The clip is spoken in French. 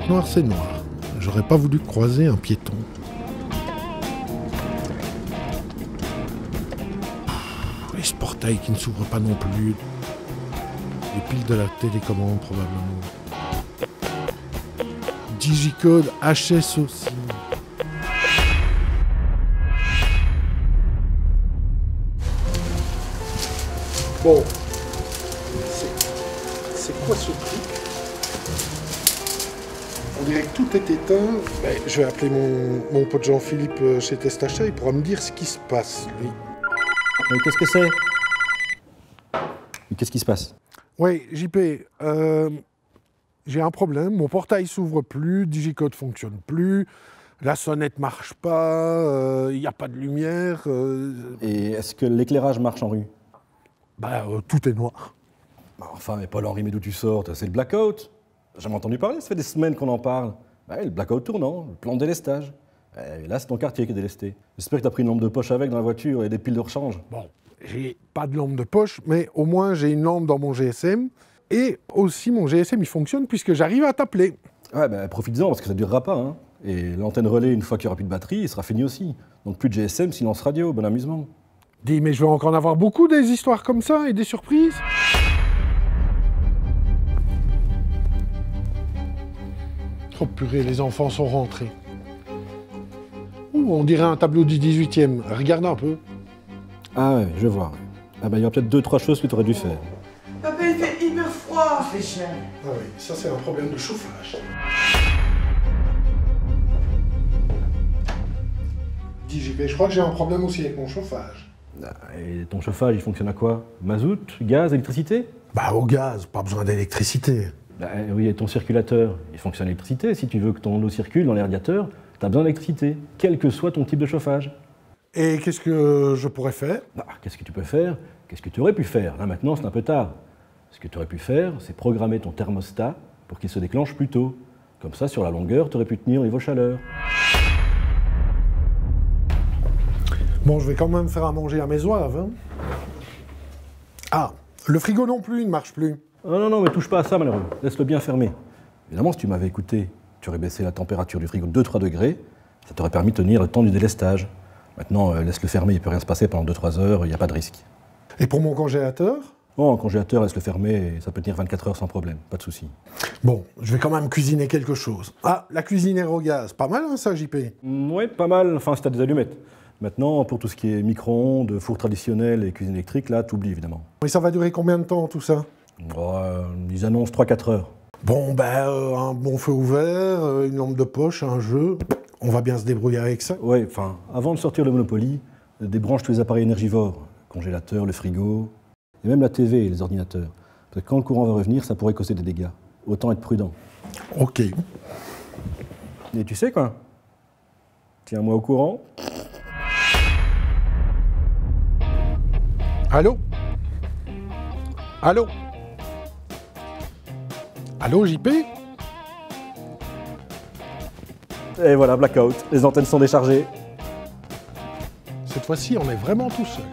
que noir, c'est noir. J'aurais pas voulu croiser un piéton. Et ce portail qui ne s'ouvre pas non plus. Les piles de la télécommande, probablement. Digicode HS aussi. Bon. C'est quoi ce truc? On dirait que tout est éteint. Ben, je vais appeler mon pote Jean-Philippe chez Testachat, il pourra me dire ce qui se passe, lui. Mais qu'est-ce que c'est? Qu'est-ce qui se passe? Oui, JP, j'ai un problème. Mon portail s'ouvre plus, Digicode fonctionne plus, la sonnette marche pas, il n'y a pas de lumière. Et est-ce que l'éclairage marche en rue? Tout est noir. Enfin, mais Paul-Henri, mais d'où tu sors? C'est le blackout. J'ai jamais entendu parler, ça fait des semaines qu'on en parle. Le blackout tournant, le plan de délestage. Et là, c'est ton quartier qui est délesté. J'espère que tu as pris une lampe de poche avec dans la voiture et des piles de rechange. Bon, j'ai pas de lampe de poche, mais au moins j'ai une lampe dans mon GSM. Et aussi, mon GSM, il fonctionne puisque j'arrive à t'appeler. Ouais, profites-en parce que ça ne durera pas. Hein. Et l'antenne relais, une fois qu'il n'y aura plus de batterie, il sera fini aussi. Donc plus de GSM, silence radio, bon amusement. Dis, mais je vais encore en avoir beaucoup des histoires comme ça et des surprises. Oh purée, les enfants sont rentrés. On dirait un tableau du 18e. Regarde un peu. Ah ouais, je vois. Il y aura peut-être 2-3 choses que tu aurais dû faire. Papa, il fait hyper froid. Il fait cher. Ah oui, ça c'est un problème de chauffage. Dis JP, je crois que j'ai un problème aussi avec mon chauffage. Et ton chauffage, il fonctionne à quoi? Mazout, gaz, électricité? Au gaz, pas besoin d'électricité. Oui, et ton circulateur, il fonctionne à l'électricité. Si tu veux que ton eau circule dans les radiateurs, tu as besoin d'électricité, quel que soit ton type de chauffage. Et qu'est-ce que je pourrais faire? Qu'est-ce que tu peux faire? Qu'est-ce que tu aurais pu faire? Là maintenant, c'est un peu tard. Ce que tu aurais pu faire, c'est programmer ton thermostat pour qu'il se déclenche plus tôt. Comme ça, sur la longueur, tu aurais pu tenir au niveau chaleur. Bon, je vais quand même faire à manger à mes zouaves. Hein. Ah, le frigo non plus, il ne marche plus. Non, mais touche pas à ça, malheureux. Laisse-le bien fermé. Évidemment, si tu m'avais écouté, tu aurais baissé la température du frigo de 2-3 degrés. Ça t'aurait permis de tenir le temps du délestage. Maintenant, laisse-le fermé, il ne peut rien se passer pendant 2-3 heures, il n'y a pas de risque. Et pour mon congélateur? Bon, un congélateur, laisse-le fermé, et ça peut tenir 24 heures sans problème, pas de souci. Bon, je vais quand même cuisiner quelque chose. Ah, la cuisinière au gaz, pas mal hein, ça, JP? Oui, pas mal, enfin, si t'as des allumettes. Maintenant, pour tout ce qui est micro-ondes, four traditionnel et cuisine électrique, là, t'oublies évidemment. Mais ça va durer combien de temps tout ça? Ils annoncent 3-4 heures. Bon, un bon feu ouvert, une lampe de poche, un jeu. On va bien se débrouiller avec ça. Oui, enfin, avant de sortir le Monopoly, débranche tous les appareils énergivores. Le congélateur, le frigo, et même la TV et les ordinateurs. Parce que quand le courant va revenir, ça pourrait causer des dégâts. Autant être prudent. Ok. Et tu sais quoi? Tiens-moi au courant. Allô? Allô? Allô, JP? Et voilà, blackout. Les antennes sont déchargées. Cette fois-ci, on est vraiment tout seul.